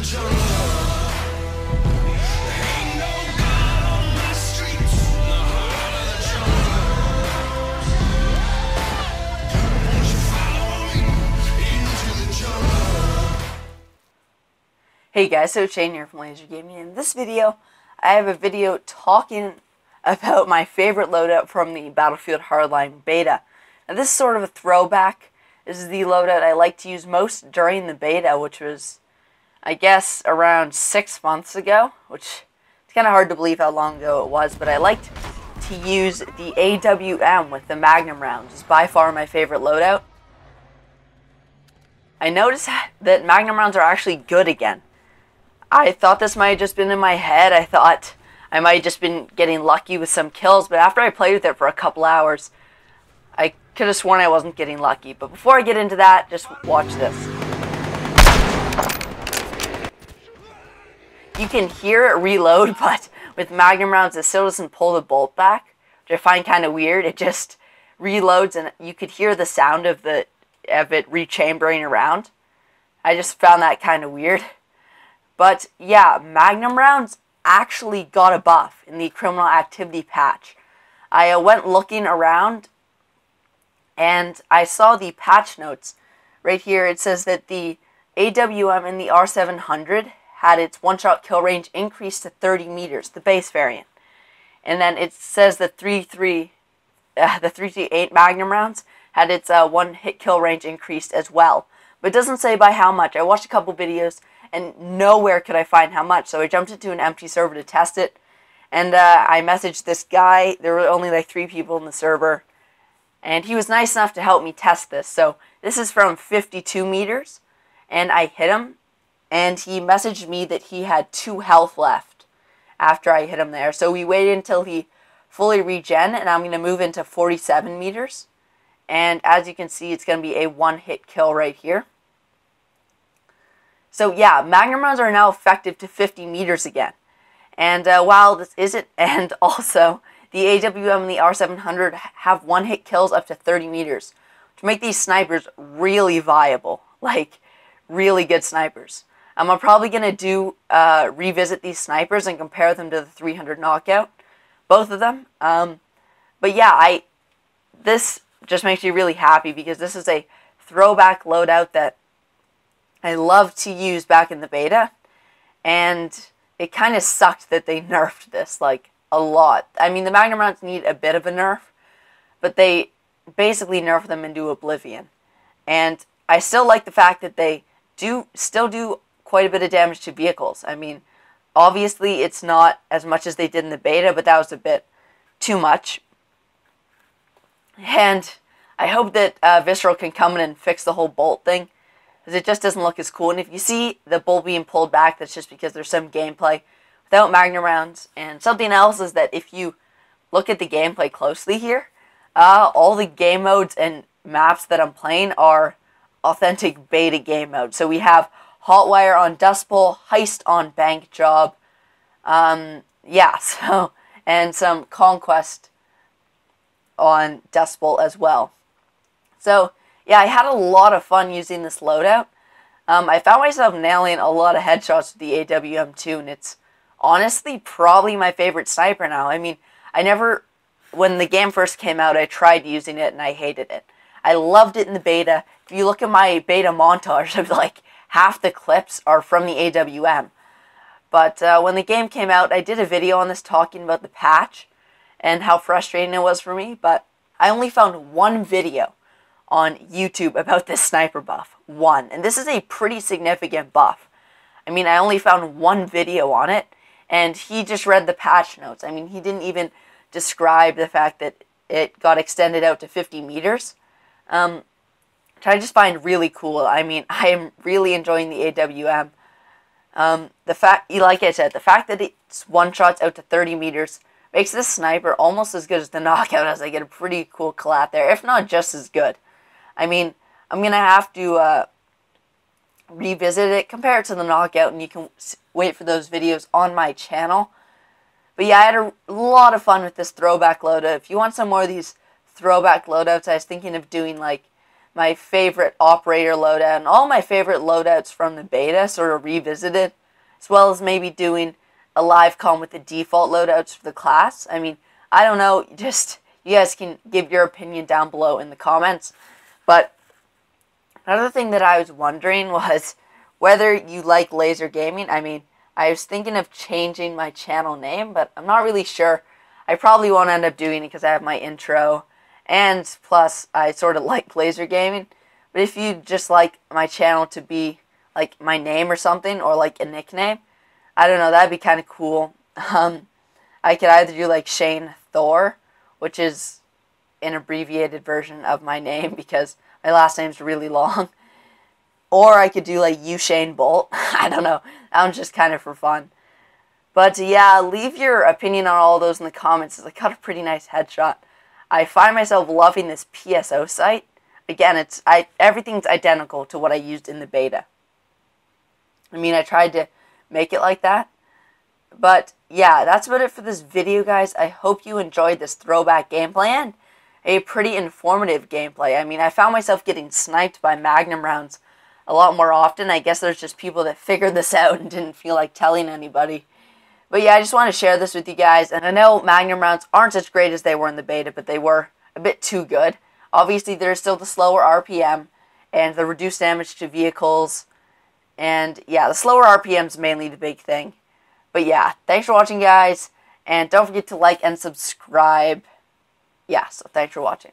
Hey guys, so Shane here from Laser Gaming. In this video, I have a video talking about my favorite loadout from the Battlefield Hardline beta. Now this is sort of a throwback. This is the loadout I like to use most during the beta, which was, I guess, around 6 months ago, which it's kind of hard to believe how long ago it was, but I liked to use the AWM with the Magnum rounds. It's by far my favorite loadout. I noticed that Magnum rounds are actually good again. I thought this might have just been in my head. I thought I might have just been getting lucky with some kills, but after I played with it for a couple hours, I could have sworn I wasn't getting lucky. But before I get into that, just watch this. You can hear it reload, but with Magnum rounds, it still doesn't pull the bolt back, which I find kind of weird. It just reloads, and you could hear the sound of it rechambering around. I just found that kind of weird. But yeah, Magnum rounds actually got a buff in the criminal activity patch. I went looking around and I saw the patch notes. Right here it says that the AWM in the R700 had its one-shot kill range increased to 30 meters, the base variant. And then it says the 338 Magnum rounds had its one-hit kill range increased as well. But it doesn't say by how much. I watched a couple videos and nowhere could I find how much. So I jumped into an empty server to test it. And I messaged this guy. There were only like 3 people in the server. And he was nice enough to help me test this. So this is from 52 meters. And I hit him. And he messaged me that he had 2 health left after I hit him there. So we waited until he fully regen. And I'm going to move into 47 meters. And as you can see, it's going to be a one-hit kill right here. So yeah, Magnum rounds are now effective to 50 meters again. And while this isn't, and also the AWM and the R700 have one-hit kills up to 30 meters, to make these snipers really viable, like really good snipers. I'm probably going to do revisit these snipers and compare them to the 300 knockout, both of them. But yeah, this just makes me really happy because this is a throwback loadout that I loved to use back in the beta, and it kind of sucked that they nerfed this, like, a lot. I mean, the Magnum rounds need a bit of a nerf, but they basically nerfed them into oblivion. And I still like the fact that they still do quite a bit of damage to vehicles. I mean, obviously it's not as much as they did in the beta, but that was a bit too much. And I hope that Visceral can come in and fix the whole bolt thing, because it just doesn't look as cool. And if you see the bolt being pulled back, that's just because there's some gameplay without Magnum rounds. And something else is that if you look at the gameplay closely here, all the game modes and maps that I'm playing are authentic beta game modes. So we have Hotwire on Dust Bowl, Heist on Bank Job, yeah, so, and some Conquest on Dust Bowl as well. So yeah, I had a lot of fun using this loadout. I found myself nailing a lot of headshots with the AWM2, and it's honestly probably my favorite sniper now. I mean, when the game first came out, I tried using it and I hated it. I loved it in the beta. If you look at my beta montage, like half the clips are from the AWM. But when the game came out, I did a video on this talking about the patch and how frustrating it was for me, but I only found one video on YouTube about this sniper buff. One. And this is a pretty significant buff. I mean, I only found one video on it, and he just read the patch notes. I mean, he didn't even describe the fact that it got extended out to 50 meters. Which I just find really cool. I mean, I am really enjoying the AWM. Like I said, the fact that it's one-shots out to 30 meters makes this sniper almost as good as the knockout, as I get a pretty cool collat there, if not just as good. I mean, I'm going to have to revisit it, compare it to the knockout, and you can wait for those videos on my channel. But yeah, I had a lot of fun with this throwback loadout. If you want some more of these throwback loadouts, I was thinking of doing like my favorite operator loadout and all my favorite loadouts from the beta sort of revisited, as well as maybe doing a live com with the default loadouts for the class. I mean, I don't know, just you guys can give your opinion down below in the comments. But another thing that I was wondering was whether you like laser gaming. I mean, I was thinking of changing my channel name, but I'm not really sure. I probably won't end up doing it because I have my intro, and plus I sort of like laser gaming. But if you just like my channel to be like my name or something, or like a nickname, I don't know, that'd be kind of cool. I could either do like Shane Thor, which is an abbreviated version of my name because my last name's really long. Or I could do like Usain Bolt. I don't know. That one's just kind of for fun. But yeah, leave your opinion on all those in the comments. I got a pretty nice headshot. I find myself loving this PSO site. Again, everything's identical to what I used in the beta. I mean, I tried to make it like that. But yeah, that's about it for this video, guys. I hope you enjoyed this throwback gameplay and a pretty informative gameplay. I mean, I found myself getting sniped by Magnum rounds a lot more often. I guess there's just people that figured this out and didn't feel like telling anybody. But yeah, I just want to share this with you guys. And I know Magnum rounds aren't as great as they were in the beta, but they were a bit too good. Obviously, there's still the slower RPM and the reduced damage to vehicles. And yeah, the slower RPM is mainly the big thing. But yeah, thanks for watching, guys. And don't forget to like and subscribe. Yeah, so thanks for watching.